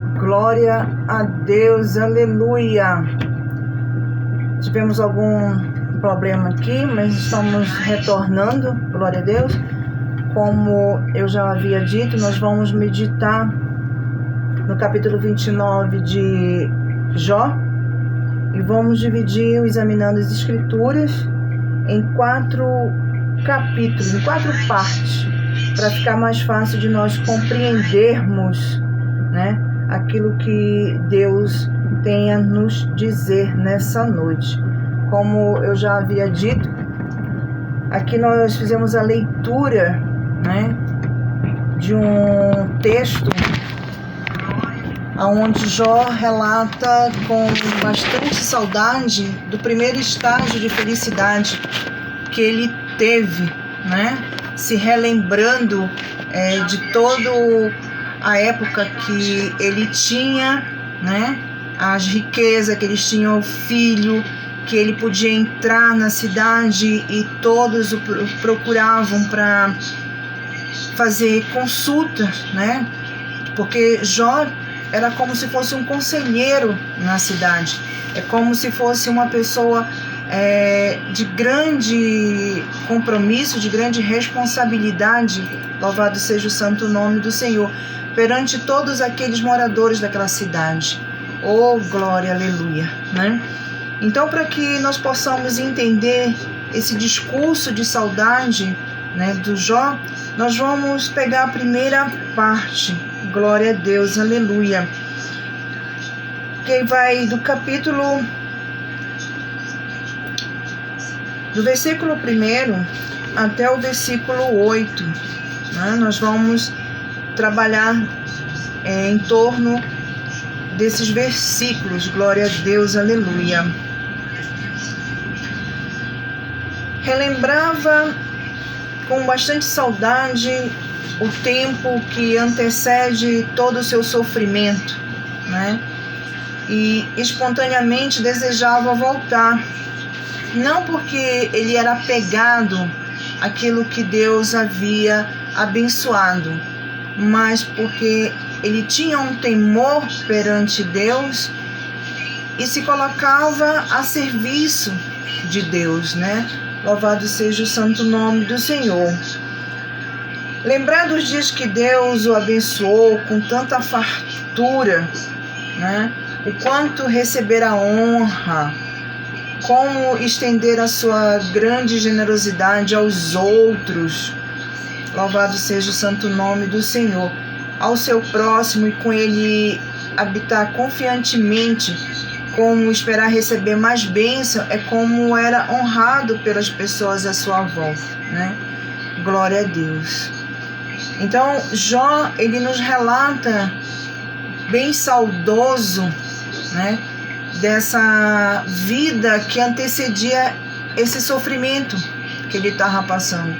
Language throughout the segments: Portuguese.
Glória a Deus, aleluia. Tivemos algum problema aqui, mas estamos retornando, glória a Deus. Como eu já havia dito, nós vamos meditar no capítulo 29 de Jó e vamos dividir, examinando as escrituras, em 4 capítulos, em 4 partes, para ficar mais fácil de nós compreendermos, né, aquilo que Deus tem a nos dizer nessa noite. Como eu já havia dito, aqui nós fizemos a leitura, né, de um texto onde Jó relata com bastante saudade do primeiro estágio de felicidade que ele teve, né, se relembrando de todo a época que ele tinha, né, as riquezas, que eles tinham filho, que ele podia entrar na cidade e todos o procuravam para fazer consultas, né, porque Jó era como se fosse um conselheiro na cidade, é como se fosse uma pessoa de grande compromisso, de grande responsabilidade, louvado seja o santo nome do Senhor, perante todos aqueles moradores daquela cidade. Oh, glória, aleluia, né? Então, para que nós possamos entender esse discurso de saudade, né, do Jó, nós vamos pegar a primeira parte, glória a Deus, aleluia, que vai do capítulo, do versículo 1 até o versículo 8, né? Nós vamos trabalhar em torno desses versículos, glória a Deus, aleluia. Relembrava com bastante saudade o tempo que antecede todo o seu sofrimento, né? E espontaneamente desejava voltar, não porque ele era apegado àquilo que Deus havia abençoado, mas porque ele tinha um temor perante Deus e se colocava a serviço de Deus, né? Louvado seja o santo nome do Senhor. Lembrar dos dias que Deus o abençoou com tanta fartura, né? O quanto receber a honra, como estender a sua grande generosidade aos outros, louvado seja o santo nome do Senhor, ao seu próximo, e com ele habitar confiantemente, como esperar receber mais bênção, é como era honrado pelas pessoas à sua volta, né? Glória a Deus. Então, Jó, ele nos relata, bem saudoso, né, dessa vida que antecedia esse sofrimento que ele estava passando.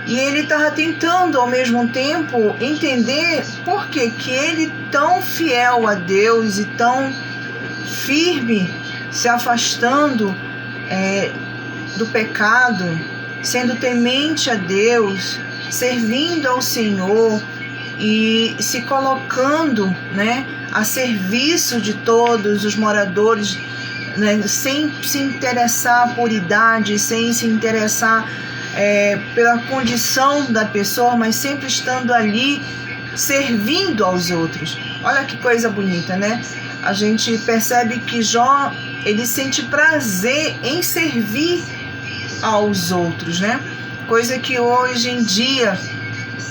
E ele estava tentando, ao mesmo tempo, entender por que ele, tão fiel a Deus e tão firme, se afastando do pecado, sendo temente a Deus, servindo ao Senhor e se colocando, né, a serviço de todos os moradores, né, sem se interessar por idade, sem se interessar pela condição da pessoa, mas sempre estando ali servindo aos outros. Olha que coisa bonita, né? A gente percebe que Jó, ele sente prazer em servir aos outros, né? Coisa que hoje em dia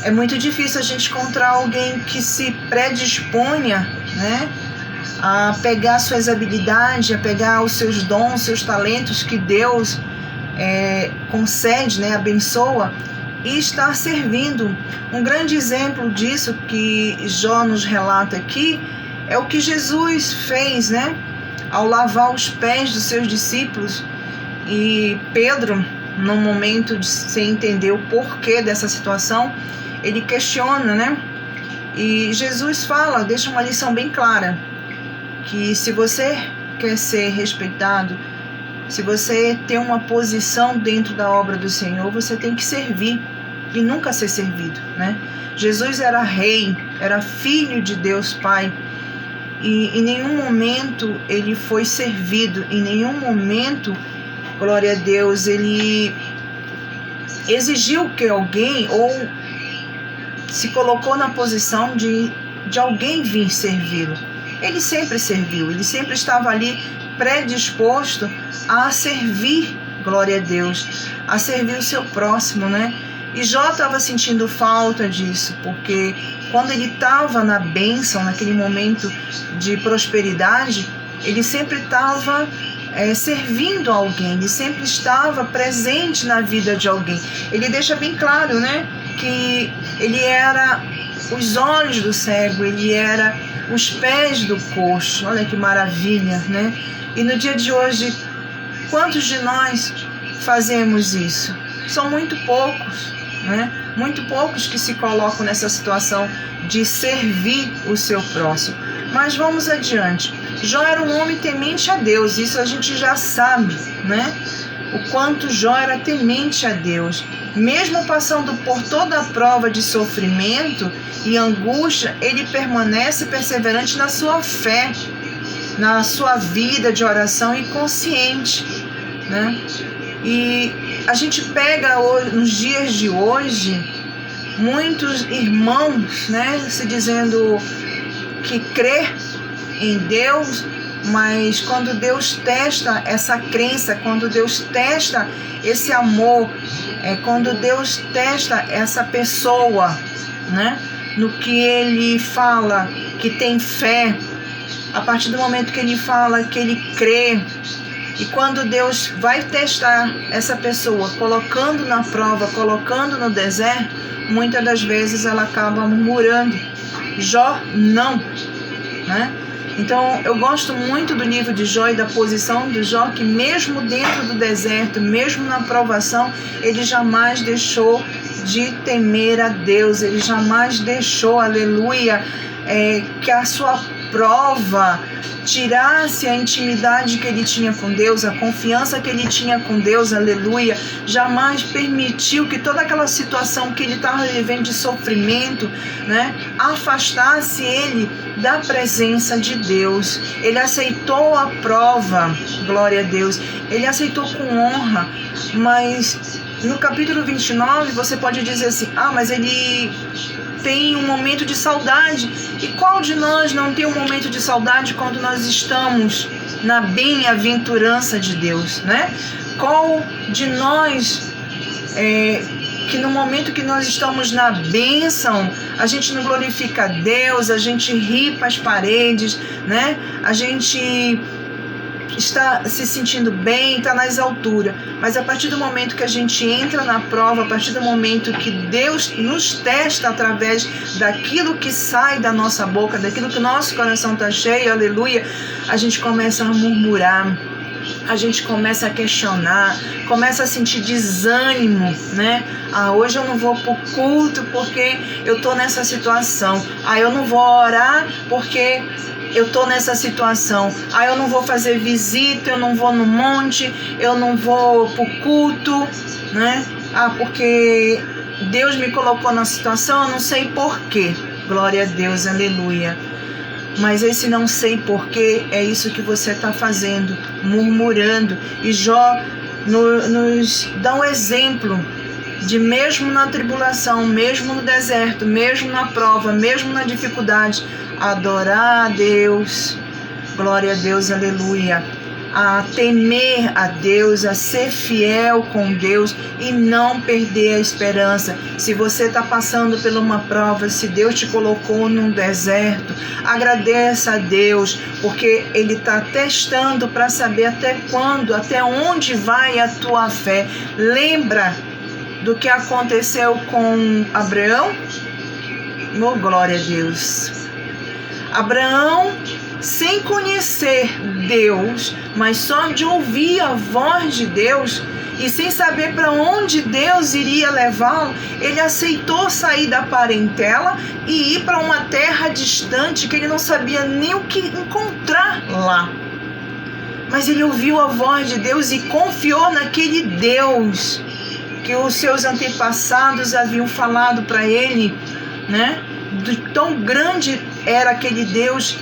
é muito difícil a gente encontrar alguém que se predisponha, né, a pegar suas habilidades, a pegar os seus dons, seus talentos que Deus concede, né, abençoa, e estar servindo. Um grande exemplo disso que Jó nos relata aqui é o que Jesus fez, né, ao lavar os pés dos seus discípulos. E Pedro, no momento de sem entender o porquê dessa situação, ele questiona, né? E Jesus fala, deixa uma lição bem clara, que se você quer ser respeitado, se você tem uma posição dentro da obra do Senhor, você tem que servir. e nunca ser servido, né? Jesus era rei, era filho de Deus Pai, e em nenhum momento ele foi servido, em nenhum momento, glória a Deus, ele exigiu que alguém ou se colocou na posição de alguém vir servi-lo. Ele sempre serviu, ele sempre estava ali predisposto a servir, glória a Deus, a servir o seu próximo, né? E Jó estava sentindo falta disso, porque quando ele estava na bênção, naquele momento de prosperidade, ele sempre estava servindo alguém, ele sempre estava presente na vida de alguém. Ele deixa bem claro, né, que ele era os olhos do cego, ele era os pés do coxo. Olha que maravilha, né? E no dia de hoje, quantos de nós fazemos isso? São muito poucos, né? Muito poucos que se colocam nessa situação de servir o seu próximo. Mas vamos adiante. Jó era um homem temente a Deus, isso a gente já sabe, né? O quanto Jó era temente a Deus. Mesmo passando por toda a prova de sofrimento e angústia, ele permanece perseverante na sua fé, na sua vida de oração e consciente, né? E a gente pega nos dias de hoje muitos irmãos, né, se dizendo que crê em Deus, mas quando Deus testa essa crença, quando Deus testa esse amor, quando Deus testa essa pessoa, né, no que ele fala que tem fé, a partir do momento que ele fala que ele crê, e quando Deus vai testar essa pessoa, colocando na prova, colocando no deserto, muitas das vezes ela acaba murmurando. Jó não, né? Então eu gosto muito do livro de Jó e da posição do Jó, que mesmo dentro do deserto, mesmo na provação, ele jamais deixou de temer a Deus, ele jamais deixou, aleluia, que a sua prova tirasse a intimidade que ele tinha com Deus, a confiança que ele tinha com Deus, aleluia. Jamais permitiu que toda aquela situação que ele estava vivendo de sofrimento, né, afastasse ele da presença de Deus. Ele aceitou a prova, glória a Deus, ele aceitou com honra. Mas no capítulo 29 você pode dizer assim, mas ele tem um momento de saudade. E qual de nós não tem um momento de saudade quando nós estamos na bem-aventurança de Deus, né? Qual de nós que no momento que nós estamos na bênção, a gente não glorifica a Deus, a gente ri para as paredes, né? A gente está se sentindo bem, está nas alturas, mas a partir do momento que a gente entra na prova, a partir do momento que Deus nos testa através daquilo que sai da nossa boca, daquilo que o nosso coração está cheio, aleluia, a gente começa a murmurar, a gente começa a questionar, começa a sentir desânimo, né? Hoje eu não vou pro culto porque eu tô nessa situação. Eu não vou orar porque eu tô nessa situação. Eu não vou fazer visita, eu não vou no monte, eu não vou pro culto, né? Porque Deus me colocou na situação, eu não sei porquê. Glória a Deus, aleluia. Mas esse não sei porquê é isso que você está fazendo, murmurando. E Jó nos dá um exemplo de mesmo na tribulação, mesmo no deserto, mesmo na prova, mesmo na dificuldade, adorar a Deus, glória a Deus, aleluia, a temer a Deus, a ser fiel com Deus e não perder a esperança. Se você está passando por uma prova, se Deus te colocou num deserto, agradeça a Deus, porque Ele está testando para saber até quando, até onde vai a tua fé. Lembra do que aconteceu com Abraão? Oh, glória a Deus. Abraão, sem conhecer Deus, mas só de ouvir a voz de Deus e sem saber para onde Deus iria levá-lo, ele aceitou sair da parentela e ir para uma terra distante que ele não sabia nem o que encontrar lá. Mas ele ouviu a voz de Deus e confiou naquele Deus que os seus antepassados haviam falado para ele, né? Tão grande era aquele Deus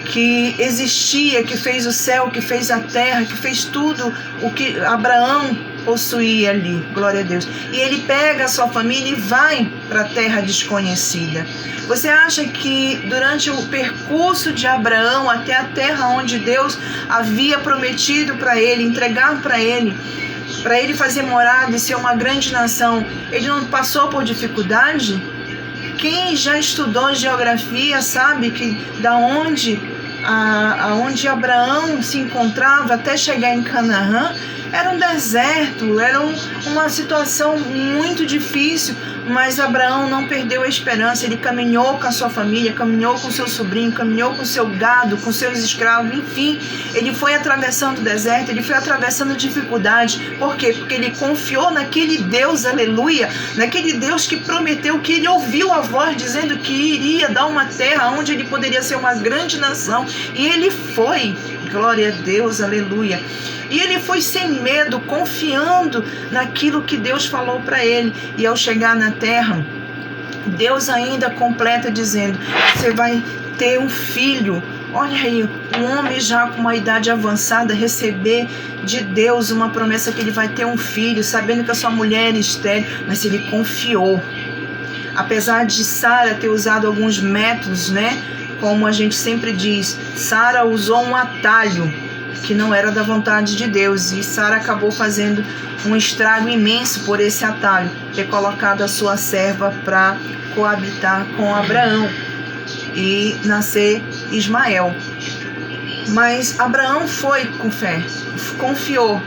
que existia, que fez o céu, que fez a terra, que fez tudo o que Abraão possuía ali, glória a Deus. E ele pega a sua família e vai para a terra desconhecida. Você acha que durante o percurso de Abraão até a terra onde Deus havia prometido para ele, entregar para ele fazer morada e ser uma grande nação, ele não passou por dificuldade? Quem já estudou geografia sabe que aonde Abraão se encontrava até chegar em Canaã era um deserto, era uma situação muito difícil, mas Abraão não perdeu a esperança. Ele caminhou com a sua família, caminhou com seu sobrinho, caminhou com seu gado, com seus escravos, enfim, ele foi atravessando o deserto, ele foi atravessando dificuldade. Por quê? Porque ele confiou naquele Deus, aleluia, naquele Deus que prometeu, que ele ouviu a voz dizendo que iria dar uma terra onde ele poderia ser uma grande nação, e ele foi, glória a Deus, aleluia. E ele foi sem medo, confiando naquilo que Deus falou para ele. E ao chegar na terra, Deus ainda completa dizendo: você vai ter um filho. Olha aí, um homem já com uma idade avançada receber de Deus uma promessa que ele vai ter um filho, sabendo que a sua mulher é estéril, mas ele confiou. Apesar de Sara ter usado alguns métodos, né? Como a gente sempre diz, Sara usou um atalho que não era da vontade de Deus, e Sara acabou fazendo um estrago imenso por esse atalho, ter colocado a sua serva para coabitar com Abraão e nascer Ismael. Mas Abraão foi com fé, confiou,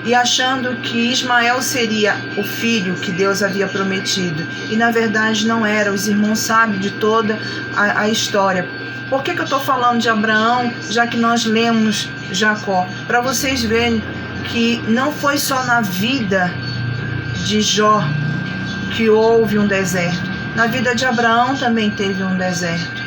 e achando que Ismael seria o filho que Deus havia prometido, e na verdade não era. Os irmãos sabem de toda a história. Por que eu estou falando de Abraão, já que nós lemos Jacó? Para vocês verem que não foi só na vida de Jó que houve um deserto. Na vida de Abraão também teve um deserto.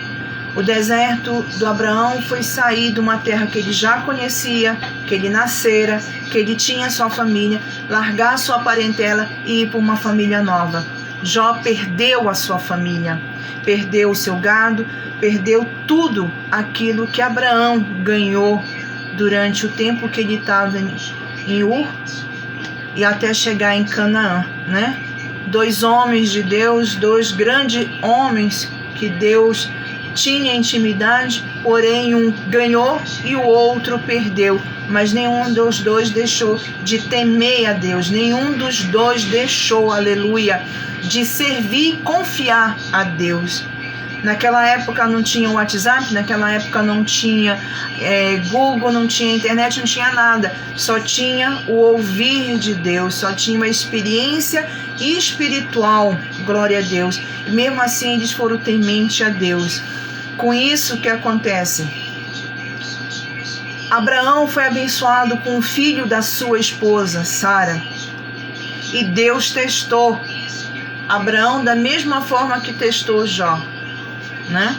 O deserto do Abraão foi sair de uma terra que ele já conhecia, que ele nascera, que ele tinha sua família, largar sua parentela e ir para uma família nova. Jó perdeu a sua família, perdeu o seu gado, perdeu tudo aquilo que Abraão ganhou durante o tempo que ele estava em Ur e até chegar em Canaã, né? 2 homens de Deus, 2 grandes homens que Deus tinha intimidade, porém um ganhou e o outro perdeu. Mas nenhum dos dois deixou de temer a Deus, nenhum dos dois deixou, aleluia, de servir e confiar a Deus. Naquela época não tinha WhatsApp, naquela época não tinha Google, não tinha internet, não tinha nada. Só tinha o ouvir de Deus, só tinha uma experiência espiritual, glória a Deus. E mesmo assim eles foram tementes a Deus. Com isso, o que acontece? Abraão foi abençoado com o filho da sua esposa, Sara. E Deus testou Abraão da mesma forma que testou Jó, né?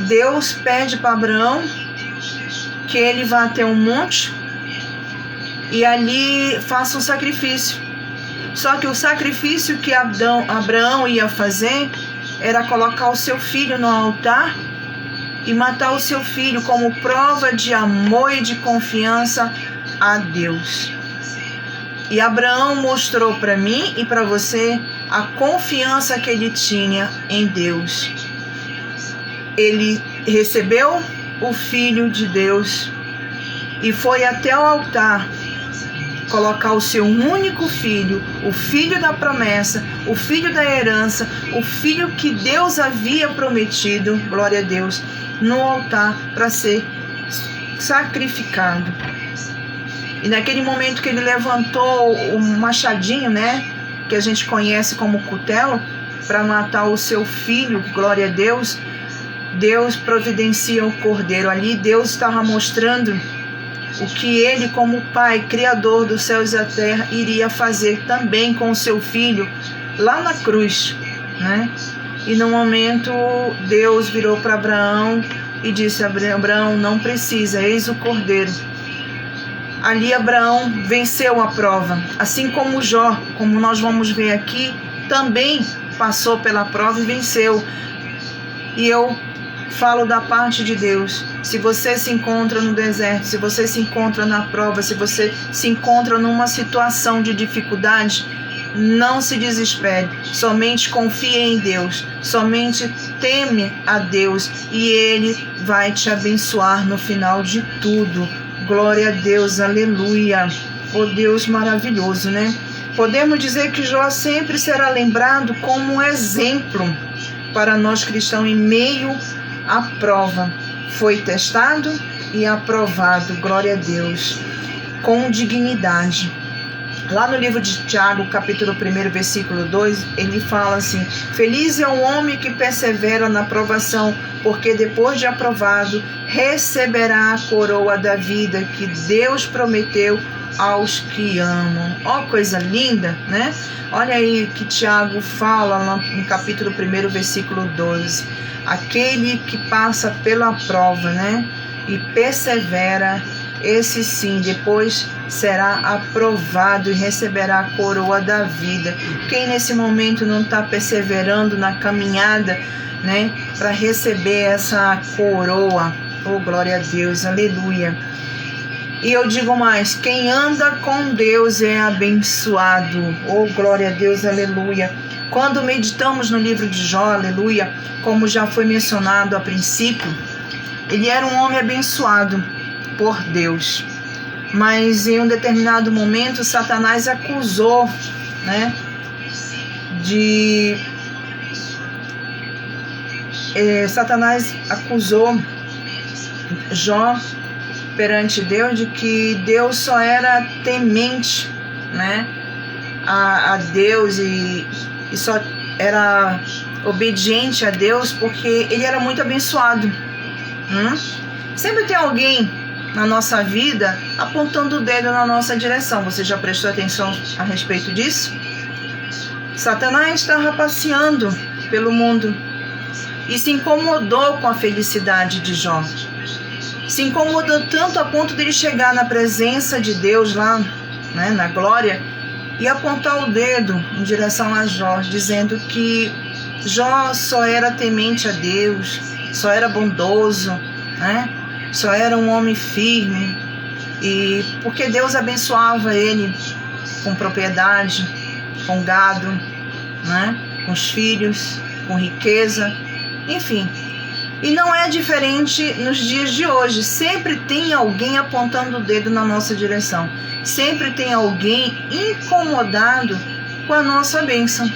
Deus pede para Abraão que ele vá até um monte e ali faça um sacrifício. Só que o sacrifício que Abraão ia fazer era colocar o seu filho no altar e matar o seu filho como prova de amor e de confiança a Deus. E Abraão mostrou para mim e para você a confiança que ele tinha em Deus. Ele recebeu o Filho de Deus e foi até o altar colocar o seu único filho, o filho da promessa, o filho da herança, o filho que Deus havia prometido, glória a Deus, no altar para ser sacrificado. E naquele momento que ele levantou o machadinho, né, que a gente conhece como cutelo, para matar o seu filho, glória a Deus, Deus providencia o cordeiro. Ali Deus estava mostrando o que ele, como Pai, Criador dos céus e da terra, iria fazer também com o seu filho lá na cruz, né? E no momento Deus virou para Abraão e disse: Abraão, não precisa, eis o cordeiro. ali Abraão venceu a prova, assim como Jó, como nós vamos ver aqui, também passou pela prova e venceu. E eu falo da parte de Deus. Se você se encontra no deserto, se você se encontra na prova, se você se encontra numa situação de dificuldade, não se desespere, somente confie em Deus, somente teme a Deus e Ele vai te abençoar no final de tudo. Glória a Deus, aleluia. Oh Deus maravilhoso, né? Podemos dizer que Jó sempre será lembrado como exemplo para nós cristãos em meio à prova. Foi testado e aprovado, glória a Deus, com dignidade. Lá no livro de Tiago, capítulo 1, versículo 2, ele fala assim: feliz é o homem que persevera na provação, porque depois de aprovado, receberá a coroa da vida que Deus prometeu aos que amam. Ó, coisa linda, né? Olha aí que Tiago fala lá no capítulo 1, versículo 12. Aquele que passa pela prova, né? E persevera, esse sim, depois será aprovado e receberá a coroa da vida. Quem nesse momento não está perseverando na caminhada, né, para receber essa coroa? Oh, glória a Deus, aleluia. E eu digo mais, quem anda com Deus é abençoado. Oh, glória a Deus, aleluia. Quando meditamos no livro de Jó, aleluia, como já foi mencionado a princípio, ele era um homem abençoado por Deus. Mas em um determinado momento, Satanás acusou, né, Satanás acusou Jó perante Deus de que Deus só era temente, né, a Deus e só era obediente a Deus porque ele era muito abençoado. Sempre tem alguém na nossa vida apontando o dedo na nossa direção. Você já prestou atenção a respeito disso? Satanás estava passeando pelo mundo e se incomodou com a felicidade de Jó. Se incomodou tanto a ponto de ele chegar na presença de Deus lá, né, na glória, e apontar o dedo em direção a Jó, dizendo que Jó só era temente a Deus, só era bondoso, né? Só era um homem firme, e porque Deus abençoava ele com propriedade, com gado, né? Com os filhos, com riqueza, enfim. E não é diferente nos dias de hoje. Sempre tem alguém apontando o dedo na nossa direção. Sempre tem alguém incomodado com a nossa bênção.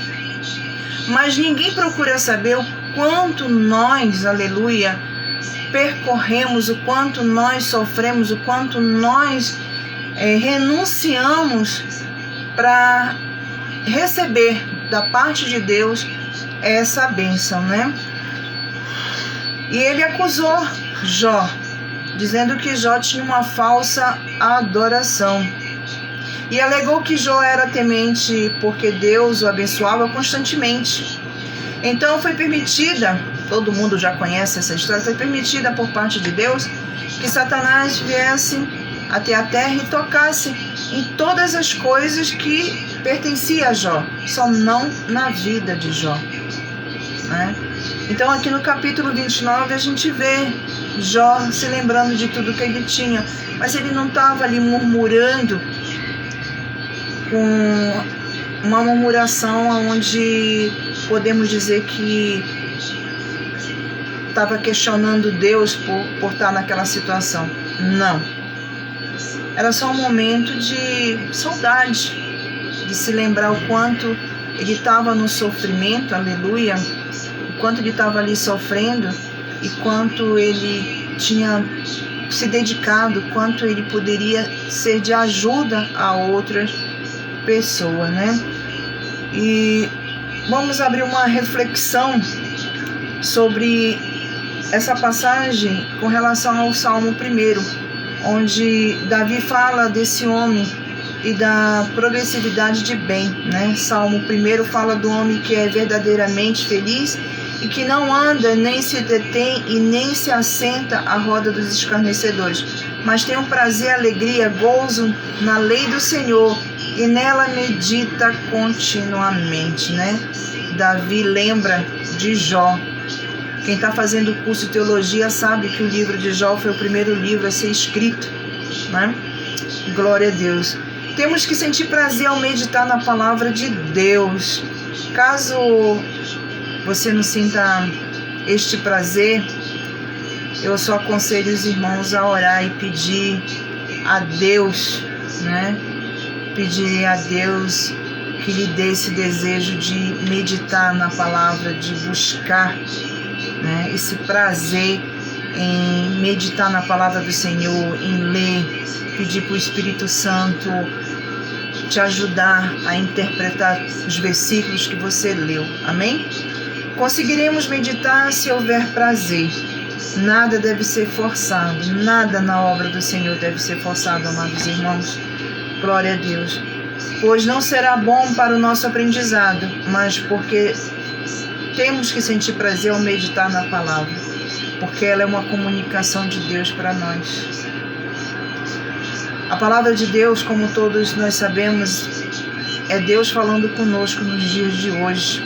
Mas ninguém procura saber o quanto nós, aleluia, percorremos, o quanto nós sofremos, o quanto nós renunciamos para receber da parte de Deus essa bênção, né? E ele acusou Jó, dizendo que Jó tinha uma falsa adoração. E alegou que Jó era temente porque Deus o abençoava constantemente. Então foi permitida, todo mundo já conhece essa história, foi permitida por parte de Deus que Satanás viesse até a terra e tocasse em todas as coisas que pertenciam a Jó, só não na vida de Jó, né? Então aqui no capítulo 29 a gente vê Jó se lembrando de tudo que ele tinha, mas ele não estava ali murmurando com uma murmuração onde podemos dizer que estava questionando Deus por estar naquela situação. Não. Era só um momento de saudade, de se lembrar o quanto ele estava no sofrimento, aleluia, o quanto ele estava ali sofrendo e quanto ele tinha se dedicado, quanto ele poderia ser de ajuda a outras pessoas, né? E vamos abrir uma reflexão sobre essa passagem com relação ao Salmo 1, onde Davi fala desse homem e da progressividade de bem, né? Salmo 1 fala do homem que é verdadeiramente feliz e que não anda, nem se detém e nem se assenta à roda dos escarnecedores, mas tem um prazer, alegria, gozo na lei do Senhor e nela medita continuamente, né? Davi lembra de Jó. Quem está fazendo o curso de teologia sabe que o livro de Jó foi o primeiro livro a ser escrito, né? Glória a Deus. Temos que sentir prazer ao meditar na palavra de Deus. Caso você não sinta este prazer, eu só aconselho os irmãos a orar e pedir a Deus, né? Pedir a Deus que lhe dê esse desejo de meditar na palavra, de buscar, né, esse prazer em meditar na palavra do Senhor, em ler, pedir para o Espírito Santo te ajudar a interpretar os versículos que você leu. Amém? Conseguiremos meditar se houver prazer. Nada deve ser forçado, nada na obra do Senhor deve ser forçado, amados irmãos. Glória a Deus. Pois não será bom para o nosso aprendizado, mas porque temos que sentir prazer ao meditar na palavra, porque ela é uma comunicação de Deus para nós. A palavra de Deus, como todos nós sabemos, é Deus falando conosco nos dias de hoje.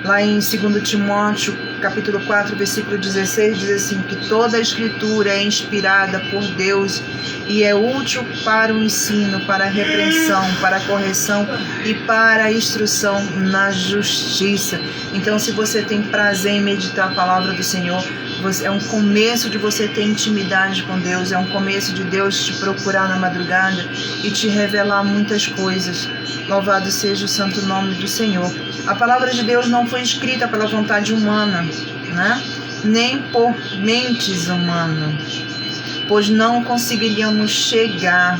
Lá em 2 Timóteo, capítulo 4, versículo 16, diz assim, que toda a Escritura é inspirada por Deus e é útil para o ensino, para a repreensão, para a correção e para a instrução na justiça. Então, se você tem prazer em meditar a palavra do Senhor, é um começo de você ter intimidade com Deus, é um começo de Deus te procurar na madrugada e te revelar muitas coisas. Louvado seja o santo nome do Senhor. A palavra de Deus não foi escrita pela vontade humana, né? Nem por mentes humanas, pois não conseguiríamos chegar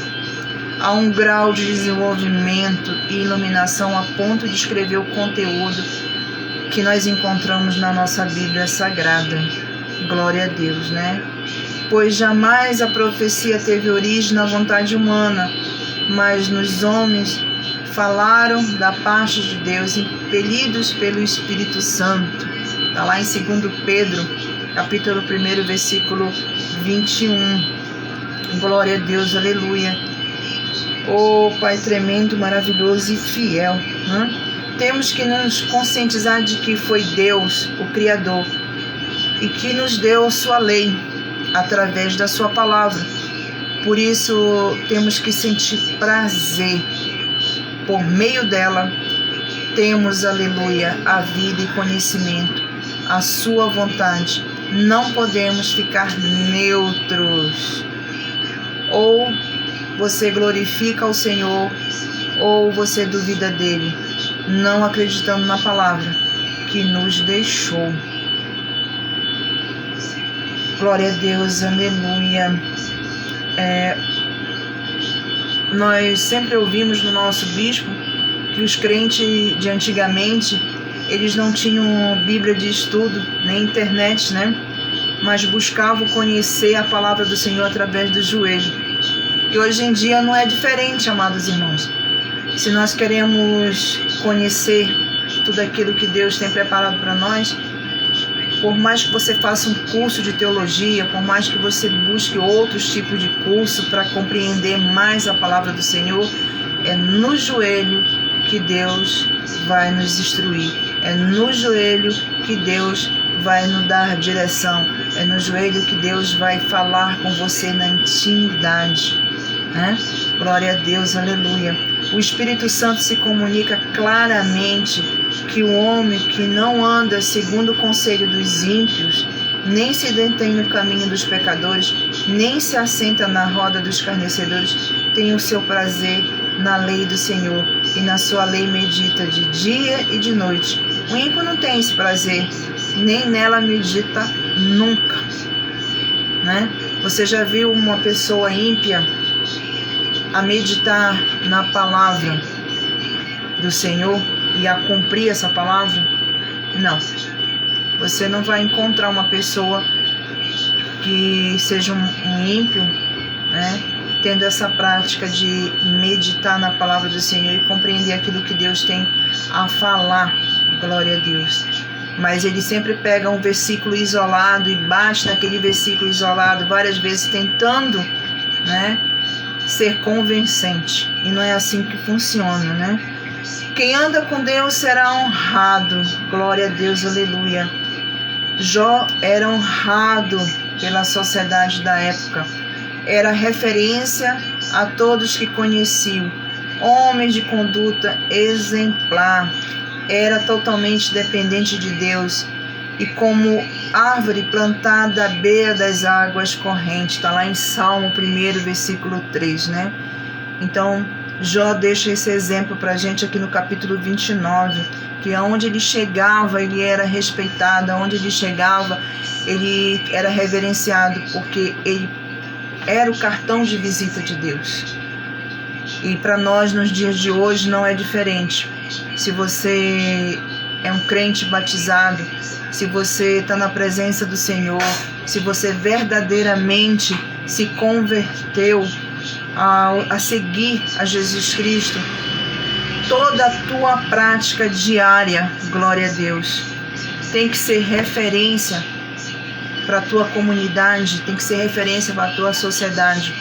a um grau de desenvolvimento e iluminação a ponto de escrever o conteúdo que nós encontramos na nossa Bíblia Sagrada. Glória a Deus, né? Pois jamais a profecia teve origem na vontade humana, mas nos homens falaram da parte de Deus, impelidos pelo Espírito Santo. Está lá em 2 Pedro, capítulo 1, versículo 21. Glória a Deus, aleluia. Oh, Pai tremendo, maravilhoso e fiel, né? Temos que nos conscientizar de que foi Deus, o Criador, e que nos deu sua lei através da sua palavra. Por isso, temos que sentir prazer. Por meio dela, temos, aleluia, a vida e conhecimento, a sua vontade. Não podemos ficar neutros. Ou você glorifica o Senhor, ou você duvida dele, não acreditando na palavra que nos deixou. Glória a Deus, aleluia. Nós sempre ouvimos no nosso bispo que os crentes de antigamente, eles não tinham Bíblia de estudo, nem internet, né? Mas buscavam conhecer a palavra do Senhor através do joelho. E hoje em dia não é diferente, amados irmãos. Se nós queremos conhecer tudo aquilo que Deus tem preparado para nós, por mais que você faça um curso de teologia, por mais que você busque outros tipos de curso para compreender mais a palavra do Senhor, é no joelho que Deus vai nos instruir. É no joelho que Deus vai nos dar direção. É no joelho que Deus vai falar com você na intimidade, né? Glória a Deus, aleluia. O Espírito Santo se comunica claramente que o homem que não anda segundo o conselho dos ímpios, nem se detém no caminho dos pecadores, nem se assenta na roda dos escarnecedores, tem o seu prazer na lei do Senhor, e na sua lei medita de dia e de noite. O ímpio não tem esse prazer, nem nela medita nunca, né? Você já viu uma pessoa ímpia a meditar na palavra do Senhor e a cumprir essa palavra? Não. Você não vai encontrar uma pessoa que seja um ímpio, né, tendo essa prática de meditar na palavra do Senhor e compreender aquilo que Deus tem a falar. Glória a Deus. mas ele sempre pega um versículo isolado e bate naquele versículo isolado várias vezes, tentando, né, ser convincente. E não é assim que funciona, né? Quem anda com Deus será honrado. Glória a Deus, aleluia. Jó era honrado pela sociedade da época. Era referência a todos que conheciam. Homem de conduta exemplar. Era totalmente dependente de Deus. E como árvore plantada à beira das águas correntes. Está lá em Salmo 1, versículo 3, né? Então, Jó deixa esse exemplo para a gente aqui no capítulo 29, que aonde ele chegava, ele era respeitado, aonde ele chegava, ele era reverenciado, porque ele era o cartão de visita de Deus. E para nós, nos dias de hoje, não é diferente. Se você é um crente batizado, se você está na presença do Senhor, se você verdadeiramente se converteu a seguir a Jesus Cristo, toda a tua prática diária, glória a Deus, tem que ser referência para a tua comunidade, tem que ser referência para a tua sociedade.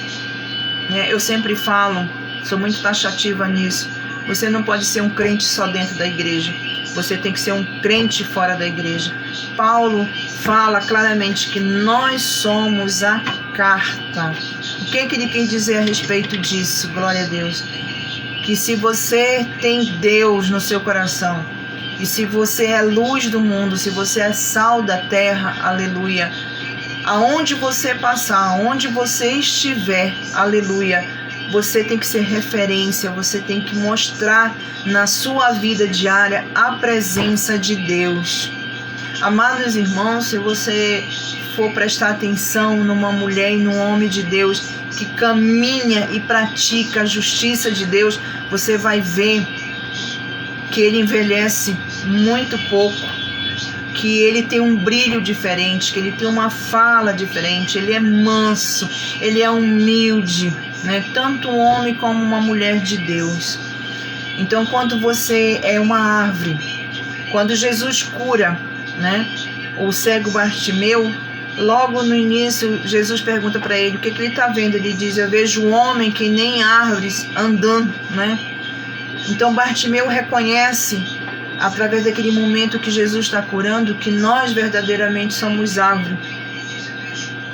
Eu sempre falo, sou muito taxativa nisso, você não pode ser um crente só dentro da igreja, você tem que ser um crente fora da igreja. Paulo fala claramente que nós somos a carta. O que ele quer dizer a respeito disso? Glória a Deus. Que se você tem Deus no seu coração, e se você é luz do mundo, se você é sal da terra, aleluia, aonde você passar, aonde você estiver, aleluia, você tem que ser referência, você tem que mostrar na sua vida diária a presença de Deus. Amados irmãos, se você for prestar atenção numa mulher e num homem de Deus que caminha e pratica a justiça de Deus, você vai ver que ele envelhece muito pouco, que ele tem um brilho diferente, que ele tem uma fala diferente, ele é manso, ele é humilde, né? Tanto um homem como uma mulher de Deus. Então, quando você é uma árvore, quando Jesus cura, né, o cego Bartimeu, logo no início, Jesus pergunta para ele o que ele está vendo. Ele diz: eu vejo um homem que nem árvores andando, né? Então Bartimeu reconhece, através daquele momento que Jesus está curando, que nós verdadeiramente somos árvore,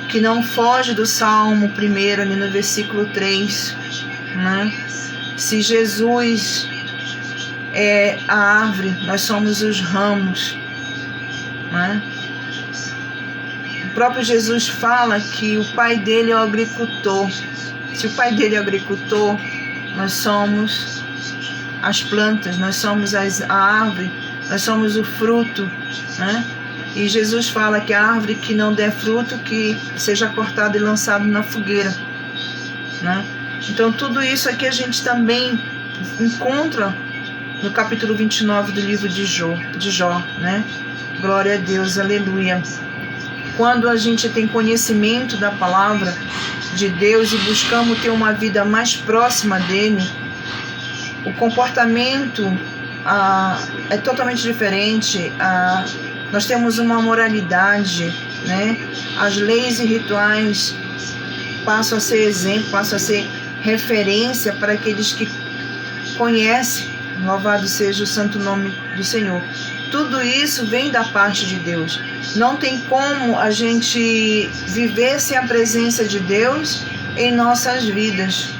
que não foge do Salmo 1, ali no versículo 3, né? Se Jesus é a árvore, nós somos os ramos, né? O próprio Jesus fala que o pai dele é o agricultor. Se o pai dele é o agricultor, nós somos as plantas, nós somos a árvore, nós somos o fruto, né? E Jesus fala que a árvore que não der fruto, que seja cortada e lançada na fogueira, né? Então tudo isso aqui a gente também encontra no capítulo 29 do livro de Jó, né? Glória a Deus, aleluia. Quando a gente tem conhecimento da palavra de Deus e buscamos ter uma vida mais próxima dele, o comportamento é totalmente diferente. Nós temos uma moralidade, né? As leis e rituais passam a ser exemplo, passam a ser referência para aqueles que conhecem. Louvado seja o santo nome do Senhor. Tudo isso vem da parte de Deus. Não tem como a gente viver sem a presença de Deus em nossas vidas.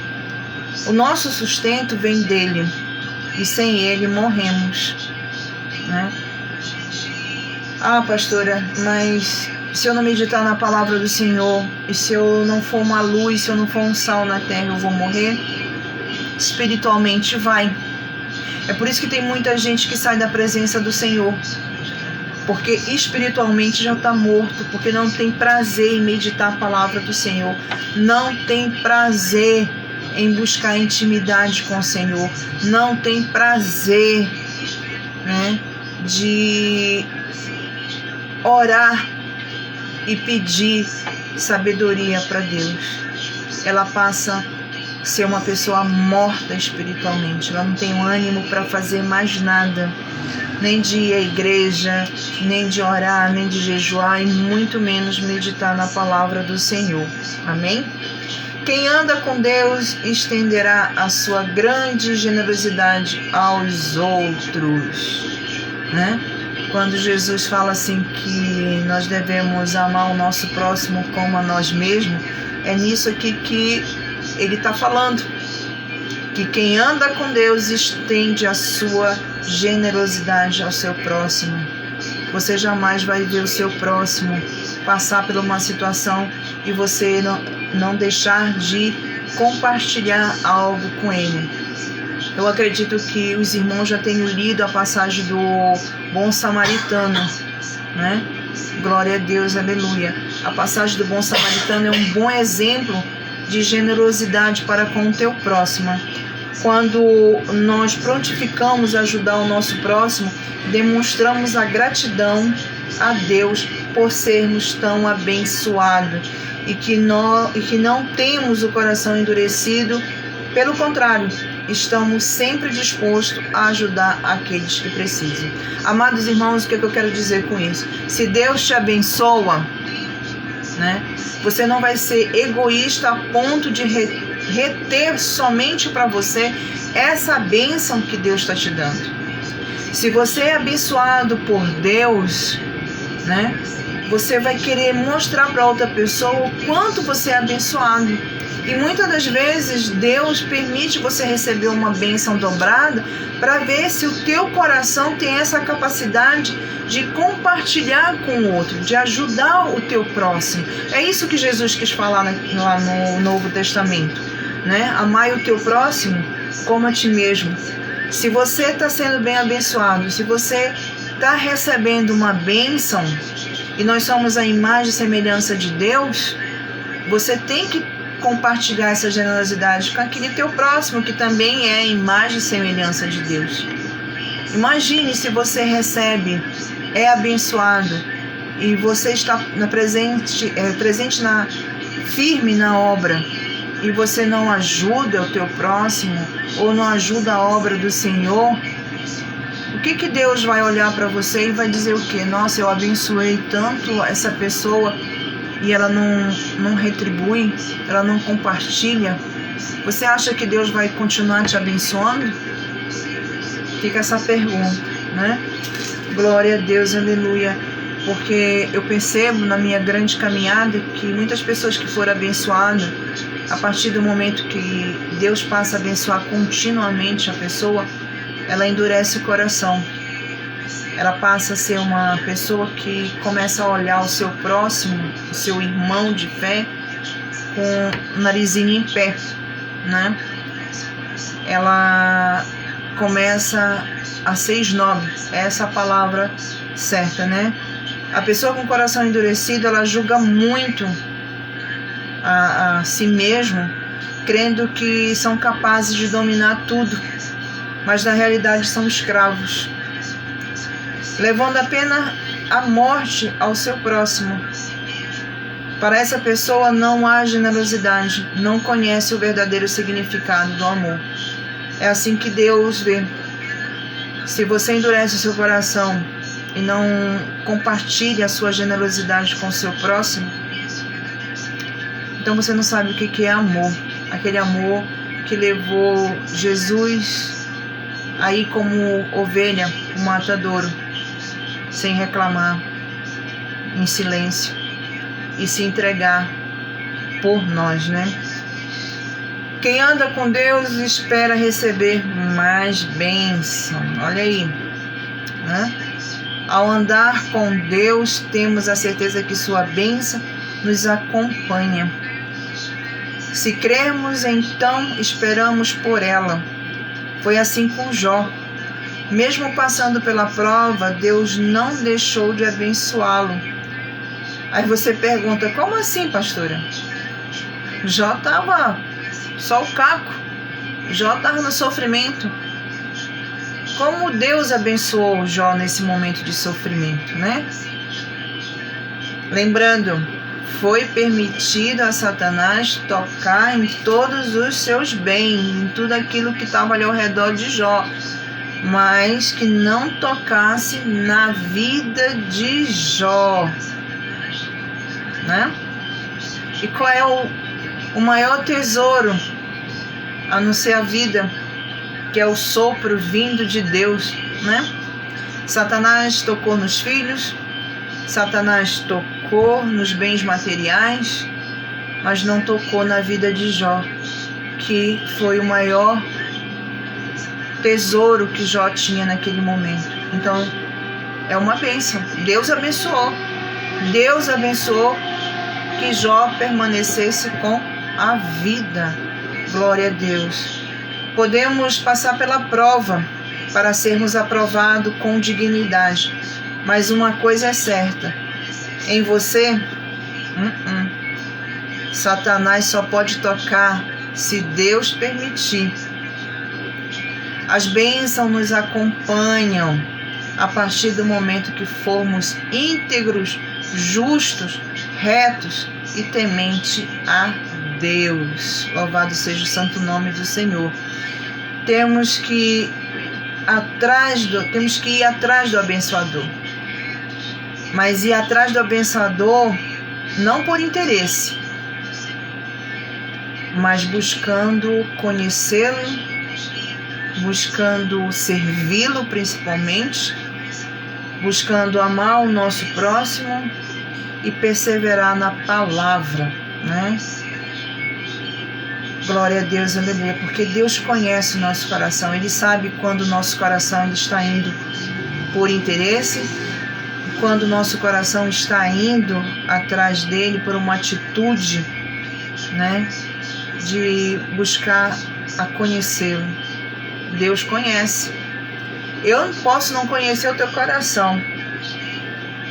O nosso sustento vem dele e sem ele morremos, né? Ah, pastora, mas se eu não meditar na palavra do Senhor, e se eu não for uma luz, se eu não for um sal na terra, eu vou morrer? Espiritualmente vai. É por isso que tem muita gente que sai da presença do Senhor, porque espiritualmente já está morto, porque não tem prazer em meditar a palavra do Senhor, não tem prazer em buscar intimidade com o Senhor, não tem prazer, né, de orar e pedir sabedoria para Deus. Ela passa ser uma pessoa morta espiritualmente. Ela não tem ânimo para fazer mais nada, nem de ir à igreja, nem de orar, nem de jejuar, e muito menos meditar na palavra do Senhor. Amém? Quem anda com Deus estenderá a sua grande generosidade aos outros, né? Quando Jesus fala assim que nós devemos amar o nosso próximo como a nós mesmos, é nisso aqui que ele está falando, que quem anda com Deus estende a sua generosidade ao seu próximo. Você jamais vai ver o seu próximo passar por uma situação e você não deixar de compartilhar algo com ele. Eu acredito que os irmãos já tenham lido a passagem do Bom Samaritano, né? Glória a Deus, aleluia. A passagem do Bom Samaritano é um bom exemplo de generosidade para com o teu próximo. Quando nós prontificamos a ajudar o nosso próximo, demonstramos a gratidão a Deus por sermos tão abençoados e que não temos o coração endurecido. Pelo contrário, estamos sempre dispostos a ajudar aqueles que precisam. Amados irmãos, o que eu quero dizer com isso? Se Deus te abençoa, né, você não vai ser egoísta a ponto de reter somente para você essa bênção que Deus está te dando. Se você é abençoado por Deus, né, você vai querer mostrar para outra pessoa o quanto você é abençoado. E muitas das vezes Deus permite você receber uma bênção dobrada para ver se o teu coração tem essa capacidade de compartilhar com o outro, de ajudar o teu próximo. É isso que Jesus quis falar lá no Novo Testamento, né? Amai o teu próximo como a ti mesmo. Se você está sendo bem abençoado, se você está recebendo uma bênção, e nós somos a imagem e semelhança de Deus, você tem que compartilhar essa generosidade com aquele teu próximo que também é a imagem e semelhança de Deus. Imagine se você recebe, é abençoado e você está firme na obra e você não ajuda o teu próximo ou não ajuda a obra do Senhor. O que Deus vai olhar para você e vai dizer o quê? Nossa, eu abençoei tanto essa pessoa e ela não retribui, ela não compartilha. Você acha que Deus vai continuar te abençoando? Fica essa pergunta, né? Glória a Deus, aleluia. Porque eu percebo na minha grande caminhada que muitas pessoas que foram abençoadas, a partir do momento que Deus passa a abençoar continuamente a pessoa, ela endurece o coração. Ela passa a ser uma pessoa que começa a olhar o seu próximo, o seu irmão de fé, com o narizinho em pé, né? Ela começa a ser esnobe, essa é a palavra certa, né? A pessoa com o coração endurecido, ela julga muito a si mesmo, crendo que são capazes de dominar tudo, mas na realidade são escravos, levando apenas a morte ao seu próximo. Para essa pessoa não há generosidade, não conhece o verdadeiro significado do amor. É assim que Deus vê. Se você endurece o seu coração e não compartilha a sua generosidade com o seu próximo, então você não sabe o que é amor. Aquele amor que levou Jesus aí como ovelha, o matadouro, sem reclamar, em silêncio, e se entregar por nós, né? Quem anda com Deus espera receber mais bênção. Olha aí, né? Ao andar com Deus, temos a certeza que sua bênção nos acompanha. Se crermos, então esperamos por ela. Foi assim com Jó. Mesmo passando pela prova, Deus não deixou de abençoá-lo. Aí você pergunta, como assim, pastora? Jó estava só o caco. Jó estava no sofrimento. Como Deus abençoou Jó nesse momento de sofrimento, né? Lembrando foi permitido a Satanás tocar em todos os seus bens, em tudo aquilo que estava ali ao redor de Jó, mas que não tocasse na vida de Jó, né? E qual é o maior tesouro, a não ser a vida, que é o sopro vindo de Deus, né? Satanás tocou nos filhos, Satanás tocou nos bens materiais, mas não tocou na vida de Jó, que foi o maior tesouro que Jó tinha naquele momento. Então, é uma bênção. Deus abençoou que Jó permanecesse com a vida. Glória a Deus. Podemos passar pela prova para sermos aprovados com dignidade, mas uma coisa é certa: em você, Satanás só pode tocar se Deus permitir. As bênçãos nos acompanham a partir do momento que formos íntegros, justos, retos e temente a Deus. Louvado seja o santo nome do Senhor. Temos que ir atrás do abençoador. Mas ir atrás do abençoador não por interesse, mas buscando conhecê-lo, buscando servi-lo principalmente, buscando amar o nosso próximo e perseverar na palavra, né? Glória a Deus, aleluia, porque Deus conhece o nosso coração, Ele sabe quando o nosso coração está indo por interesse, quando o nosso coração está indo atrás dele por uma atitude, né, de buscar a conhecê-lo. Deus conhece. Eu posso não conhecer o teu coração,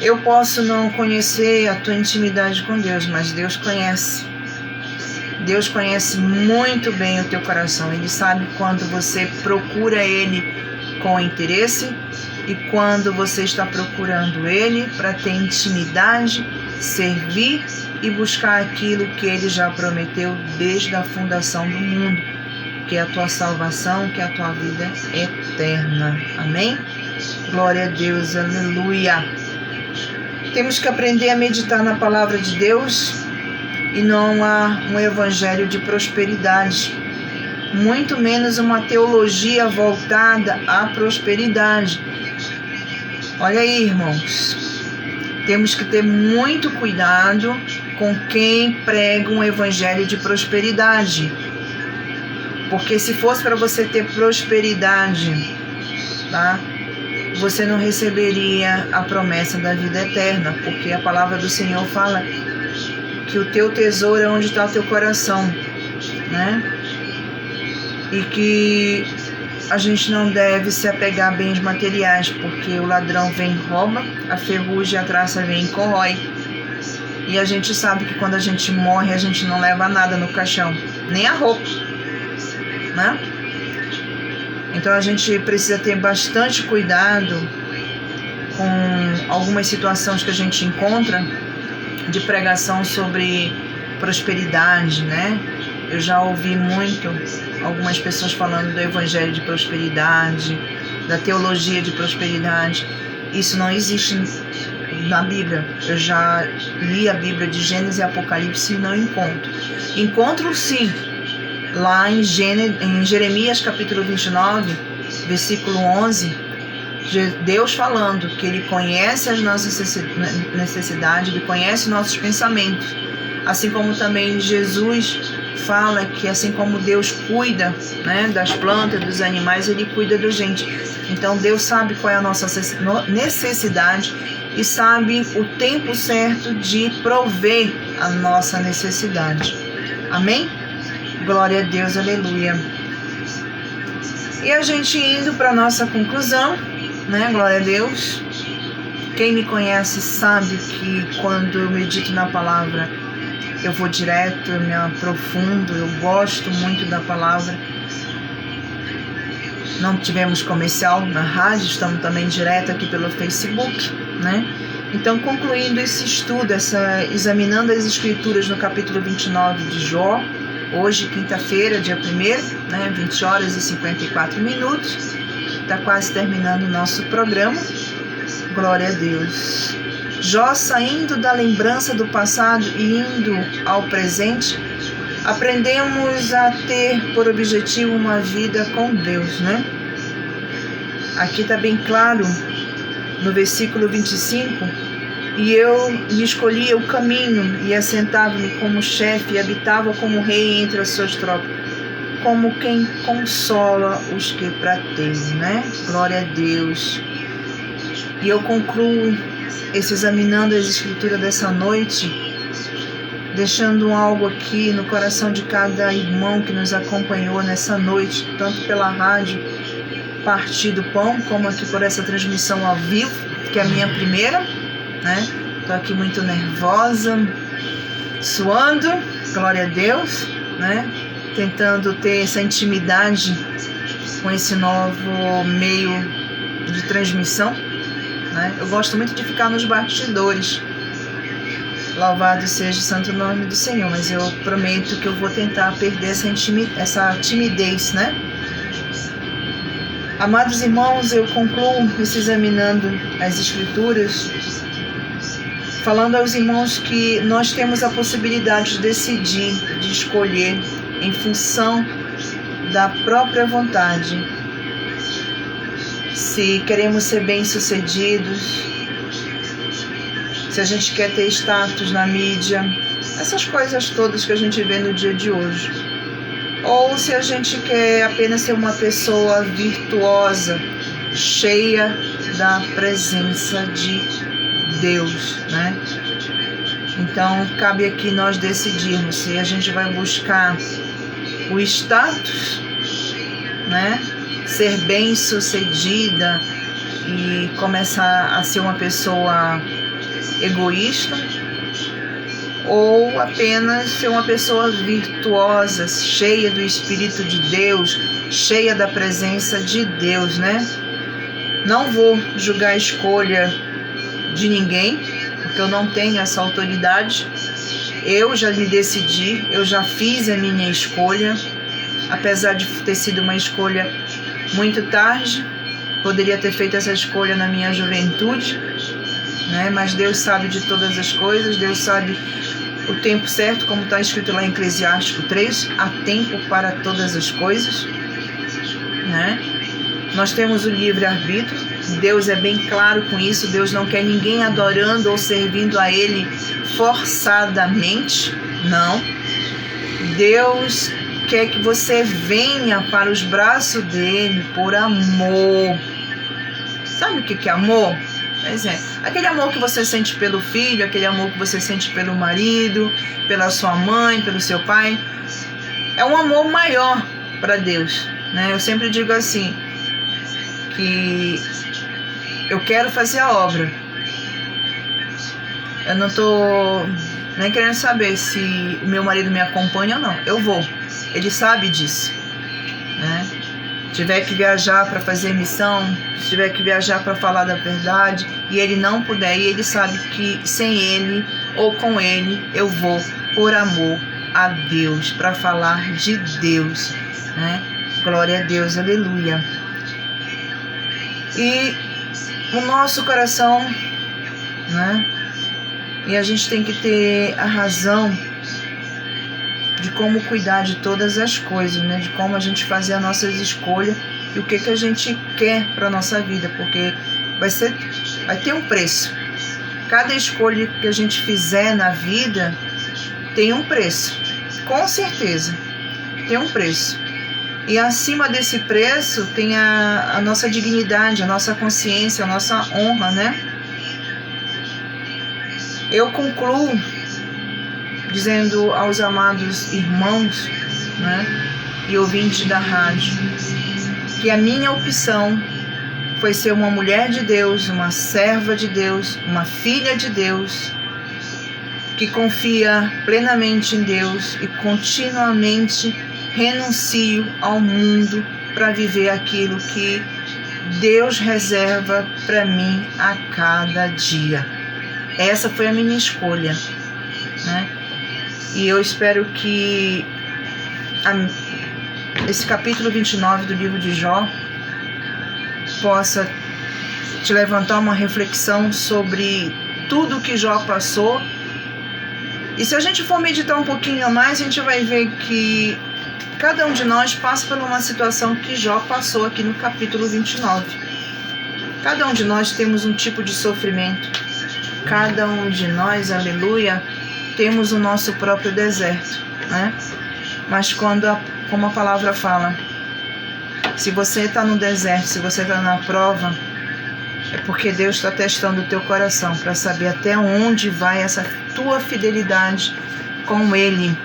eu posso não conhecer a tua intimidade com Deus, mas Deus conhece. Deus conhece muito bem o teu coração. Ele sabe quando você procura Ele com interesse e quando você está procurando Ele para ter intimidade, servir e buscar aquilo que Ele já prometeu desde a fundação do mundo, que é a tua salvação, que é a tua vida eterna. Amém? Glória a Deus, aleluia. Temos que aprender a meditar na palavra de Deus. E não há um evangelho de prosperidade, muito menos uma teologia voltada à prosperidade. Olha aí, irmãos, temos que ter muito cuidado com quem prega um evangelho de prosperidade, porque se fosse para você ter prosperidade, tá? Você não receberia a promessa da vida eterna, porque a palavra do Senhor fala que o teu tesouro é onde está o teu coração, né? E que a gente não deve se apegar a bens materiais, porque o ladrão vem e rouba, a ferrugem e a traça vem e corrói. E a gente sabe que quando a gente morre, a gente não leva nada no caixão, nem a roupa, né? Então a gente precisa ter bastante cuidado com algumas situações que a gente encontra de pregação sobre prosperidade, né? Eu já ouvi muito algumas pessoas falando do evangelho de prosperidade, da teologia de prosperidade. Isso não existe na Bíblia. Eu já li a Bíblia de Gênesis e Apocalipse e não encontro. Encontro sim, lá em Jeremias capítulo 29, versículo 11, Deus falando que Ele conhece as nossas necessidades, Ele conhece nossos pensamentos, assim como também Jesus fala que assim como Deus cuida, né, das plantas, dos animais, Ele cuida da gente. Então Deus sabe qual é a nossa necessidade e sabe o tempo certo de prover a nossa necessidade. Amém? Glória a Deus, aleluia. E a gente indo para a nossa conclusão, né? Glória a Deus. Quem me conhece sabe que quando eu medito na palavra, eu vou direto, eu me aprofundo, eu gosto muito da palavra. Não tivemos comercial na rádio, estamos também direto aqui pelo Facebook, né? Então, concluindo esse estudo, examinando as escrituras no capítulo 29 de Jó, hoje, quinta-feira, dia 1º, 20 horas e 54 minutos, está quase terminando o nosso programa. Glória a Deus. Jó, saindo da lembrança do passado e indo ao presente, aprendemos a ter por objetivo uma vida com Deus, Aqui está bem claro, no versículo 25, e eu lhe escolhia o caminho e assentava-me como chefe e habitava como rei entre as suas tropas, como quem consola os que prateiam, Glória a Deus. E eu concluo examinando as escrituras dessa noite, deixando algo aqui no coração de cada irmão que nos acompanhou nessa noite, tanto pela rádio Partir do Pão, como aqui por essa transmissão ao vivo, que é a minha primeira, Estou aqui muito nervosa, suando, glória a Deus, Tentando ter essa intimidade com esse novo meio de transmissão, Eu gosto muito de ficar nos bastidores. Louvado seja o santo nome do Senhor, mas eu prometo que eu vou tentar perder essa timidez, Amados irmãos, eu concluo examinando as escrituras, falando aos irmãos que nós temos a possibilidade de decidir, de escolher em função da própria vontade, se queremos ser bem-sucedidos, se a gente quer ter status na mídia, essas coisas todas que a gente vê no dia de hoje. Ou se a gente quer apenas ser uma pessoa virtuosa, cheia da presença de Deus, Então, cabe aqui nós decidirmos se a gente vai buscar o status, Ser bem-sucedida e começar a ser uma pessoa egoísta, ou apenas ser uma pessoa virtuosa, cheia do Espírito de Deus, cheia da presença de Deus, Não vou julgar a escolha de ninguém, porque eu não tenho essa autoridade. Eu já me decidi, eu já fiz a minha escolha, apesar de ter sido uma escolha muito tarde, poderia ter feito essa escolha na minha juventude, mas Deus sabe de todas as coisas, Deus sabe o tempo certo, como está escrito lá em Eclesiástico 3, há tempo para todas as coisas, Nós temos o livre-arbítrio, Deus é bem claro com isso, Deus não quer ninguém adorando ou servindo a Ele forçadamente, não. Deus quer que você venha para os braços dele por amor. Sabe o que é amor? Pois é, aquele amor que você sente pelo filho, aquele amor que você sente pelo marido, pela sua mãe, pelo seu pai, é um amor maior para Deus, Eu sempre digo assim, que eu quero fazer a obra. Eu não estou nem querendo saber se o meu marido me acompanha ou não. Eu vou. Ele sabe disso, Se tiver que viajar para fazer missão, se tiver que viajar para falar da verdade, e ele não puder, e ele sabe que sem ele ou com ele eu vou por amor a Deus, para falar de Deus, Glória a Deus, aleluia. E o nosso coração, E a gente tem que ter a razão de como cuidar de todas as coisas, De como a gente fazer as nossas escolhas e o que a gente quer para a nossa vida, porque vai ter um preço. Cada escolha que a gente fizer na vida tem um preço, com certeza, tem um preço. E acima desse preço tem a nossa dignidade, a nossa consciência, a nossa honra, Eu concluo dizendo aos amados irmãos, e ouvintes da rádio, que a minha opção foi ser uma mulher de Deus, uma serva de Deus, uma filha de Deus, que confia plenamente em Deus e continuamente renuncio ao mundo para viver aquilo que Deus reserva para mim a cada dia. Essa foi a minha escolha, né? E eu espero que esse capítulo 29 do livro de Jó possa te levantar uma reflexão sobre tudo que Jó passou. E se a gente for meditar um pouquinho a mais, a gente vai ver que cada um de nós passa por uma situação que Jó passou aqui no capítulo 29. Cada um de nós temos um tipo de sofrimento. Cada um de nós, aleluia, temos o nosso próprio deserto, né? Mas como a palavra fala, se você está no deserto, se você está na prova, é porque Deus está testando o teu coração para saber até onde vai essa tua fidelidade com Ele,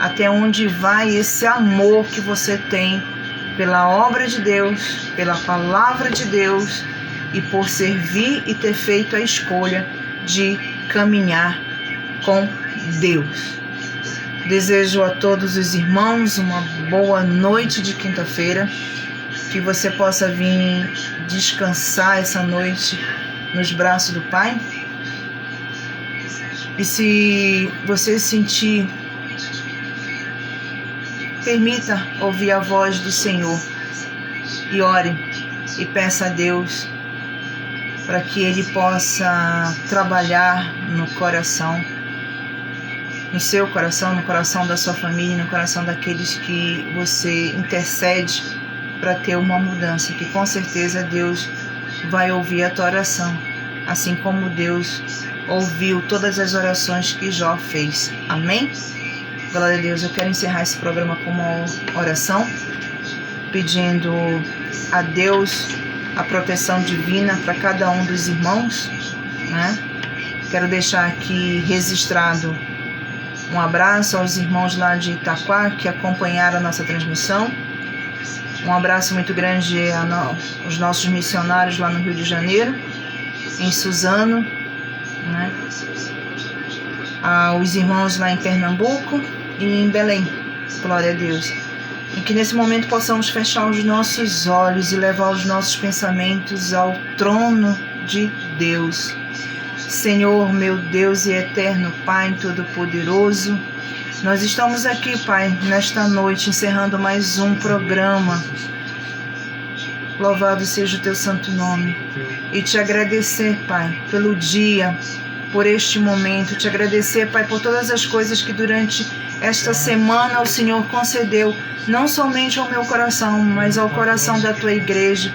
até onde vai esse amor que você tem pela obra de Deus, pela palavra de Deus e por servir e ter feito a escolha de caminhar com Deus. Desejo a todos os irmãos uma boa noite de quinta-feira, que você possa vir descansar essa noite nos braços do Pai. E se você sentir, permita ouvir a voz do Senhor e ore e peça a Deus para que Ele possa trabalhar no coração, no seu coração, no coração da sua família, no coração daqueles que você intercede para ter uma mudança, que com certeza Deus vai ouvir a tua oração, assim como Deus ouviu todas as orações que Jó fez. Amém? Glória a Deus. Eu quero encerrar esse programa com uma oração, pedindo a Deus a proteção divina para cada um dos irmãos, né? Quero deixar aqui registrado um abraço aos irmãos lá de Itaquá que acompanharam a nossa transmissão. Um abraço muito grande aos nossos missionários lá no Rio de Janeiro, em Suzano, né? Aos irmãos lá em Pernambuco e em Belém. Glória a Deus. E que nesse momento possamos fechar os nossos olhos e levar os nossos pensamentos ao trono de Deus. Senhor, meu Deus e eterno Pai Todo-Poderoso, nós estamos aqui, Pai, nesta noite, encerrando mais um programa. Louvado seja o teu santo nome. E te agradecer, Pai, pelo dia, por este momento. Te agradecer, Pai, por todas as coisas que durante esta semana o Senhor concedeu, não somente ao meu coração, mas ao coração da tua igreja.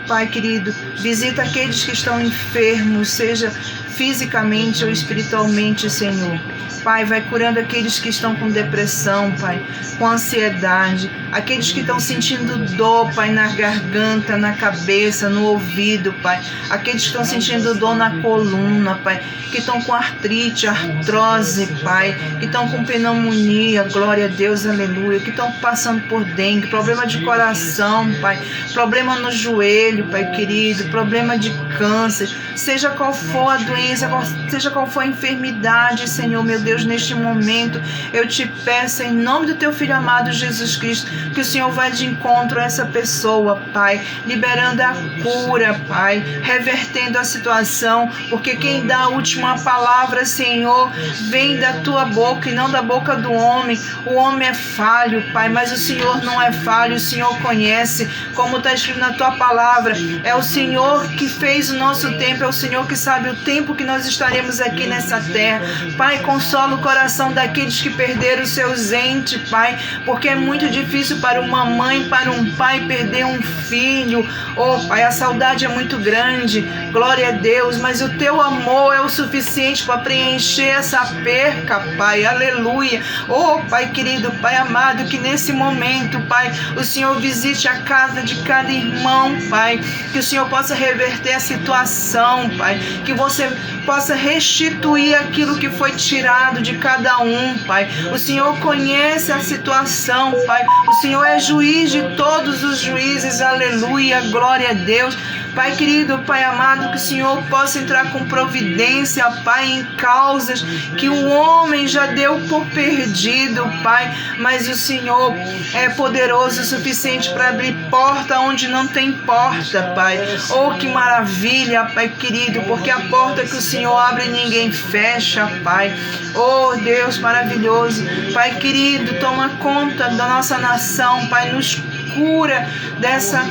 Pai querido, visita aqueles que estão enfermos, seja fisicamente ou espiritualmente, Senhor. Pai, vai curando aqueles que estão com depressão, Pai, com ansiedade, aqueles que estão sentindo dor, Pai, na garganta, na cabeça, no ouvido, Pai, aqueles que estão sentindo dor na coluna, Pai, que estão com artrite, artrose, Pai, que estão com pneumonia, glória a Deus, aleluia, que estão passando por dengue, problema de coração, Pai, problema no joelho, Pai querido, problema de câncer, seja qual for a doença, seja qual for a enfermidade, Senhor, meu Deus, neste momento, eu te peço em nome do teu Filho amado Jesus Cristo, que o Senhor vá de encontro a essa pessoa, Pai, liberando a cura, Pai, revertendo a situação, porque quem dá a última palavra, Senhor, vem da tua boca e não da boca do homem. O homem é falho, Pai, mas o Senhor não é falho, o Senhor conhece, como está escrito na tua palavra, é o Senhor que fez o nosso tempo, é o Senhor que sabe o tempo que nós estaremos aqui nessa terra. Pai, consola o coração daqueles que perderam seus entes, Pai, porque é muito difícil para uma mãe, para um pai perder um filho. Oh, Pai, a saudade é muito grande, glória a Deus, mas o teu amor é o suficiente para preencher essa perca, Pai, aleluia. Oh, Pai querido, Pai amado, que nesse momento, Pai, o Senhor visite a casa de cada irmão, Pai, que o Senhor possa reverter a situação, Pai, que você possa restituir aquilo que foi tirado de cada um, Pai. O Senhor conhece a situação, Pai. O Senhor é juiz de todos os juízes, aleluia, glória a Deus. Pai querido, Pai amado, que o Senhor possa entrar com providência, Pai, em causas que o homem já deu por perdido, Pai, mas o Senhor é poderoso o suficiente para abrir porta onde não tem porta, Pai. Oh, que maravilha, Pai querido, porque a porta que que o Senhor abre e ninguém fecha, Pai. Oh, Deus maravilhoso, Pai querido, toma conta da nossa nação, Pai, nos cura dessa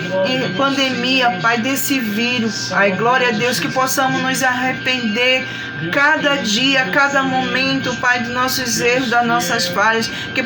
pandemia, Pai, desse vírus. Ai, glória a Deus, que possamos nos arrepender cada dia, cada momento, Pai, dos nossos erros, das nossas falhas, que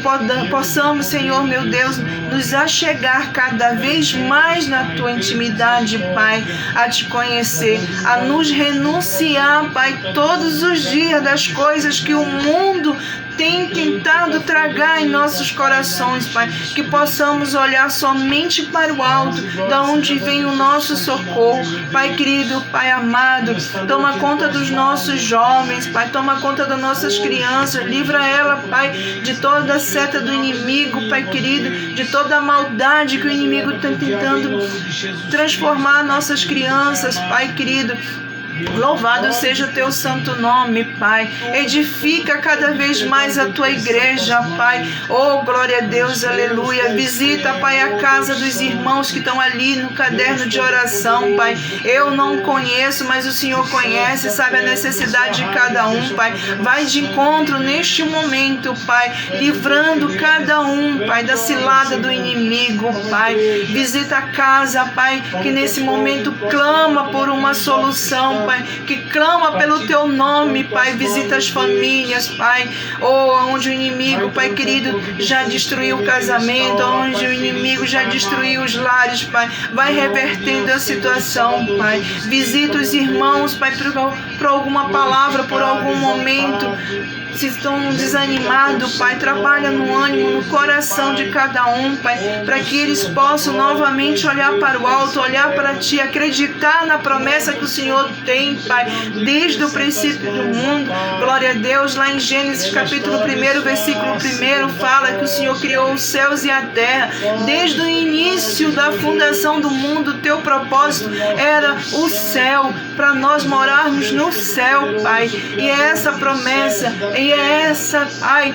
possamos, Senhor, meu Deus, nos achegar cada vez mais na Tua intimidade, Pai, a Te conhecer, a nos renunciar, Pai, todos os dias das coisas que o mundo tem tentado tragar em nossos corações, Pai, que possamos olhar somente para o alto, da onde vem o nosso socorro. Pai querido, Pai amado, toma conta dos nossos jovens, Pai, toma conta das nossas crianças, livra ela, Pai, de toda a seta do inimigo, Pai querido, de toda a maldade que o inimigo está tentando transformar nossas crianças, Pai querido. Louvado seja o Teu santo nome, Pai. Edifica cada vez mais a Tua igreja, Pai. Oh, glória a Deus, aleluia. Visita, Pai, a casa dos irmãos que estão ali no caderno de oração, Pai. Eu não conheço, mas o Senhor conhece, sabe a necessidade de cada um, Pai. Vai de encontro neste momento, Pai, livrando cada um, Pai, da cilada do inimigo, Pai. Visita a casa, Pai, que nesse momento clama por uma solução, Pai, que clama pelo Teu nome, Pai. Visita as famílias, Pai, onde o inimigo, Pai querido, já destruiu o casamento, onde o inimigo já destruiu os lares, Pai. Vai revertendo a situação, Pai. Visita os irmãos, Pai, por alguma palavra, por algum momento, se estão desanimados, Pai, trabalha no ânimo, no coração de cada um, Pai, para que eles possam novamente olhar para o alto, olhar para Ti, acreditar na promessa que o Senhor tem, Pai, desde o princípio do mundo. Glória a Deus, lá em Gênesis capítulo 1, versículo 1, fala que o Senhor criou os céus e a terra. Desde o início da fundação do mundo, o Teu propósito era o céu, para nós morarmos no céu, Pai. E é essa promessa, e é essa, Pai,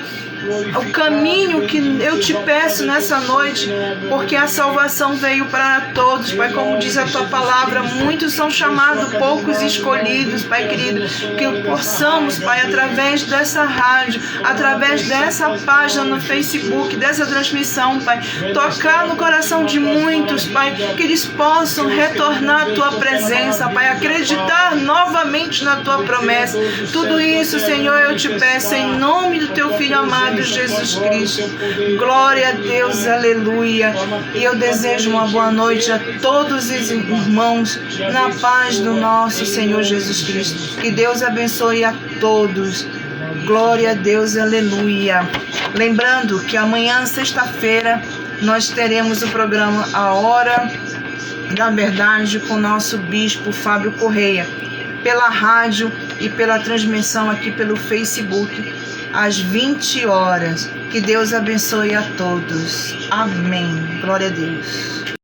o caminho que eu Te peço nessa noite, porque a salvação veio para todos, Pai, como diz a Tua palavra, muitos são chamados, poucos escolhidos, Pai querido, que possamos, Pai, através dessa rádio, através dessa página no Facebook, dessa transmissão, Pai, tocar no coração de muitos, Pai, que eles possam retornar à Tua presença, Pai, acreditar novamente na Tua promessa. Tudo isso, Senhor, eu Te peço em nome do Teu Filho amado Jesus Cristo. Glória a Deus, aleluia. E eu desejo uma boa noite a todos os irmãos na paz do nosso Senhor Jesus Cristo. Que Deus abençoe a todos. Glória a Deus, aleluia. Lembrando que amanhã, sexta-feira, nós teremos o programa A Hora da Verdade com o nosso bispo Fábio Correia, pela rádio e pela transmissão aqui pelo Facebook, às 20 horas. Que Deus abençoe a todos. Amém. Glória a Deus.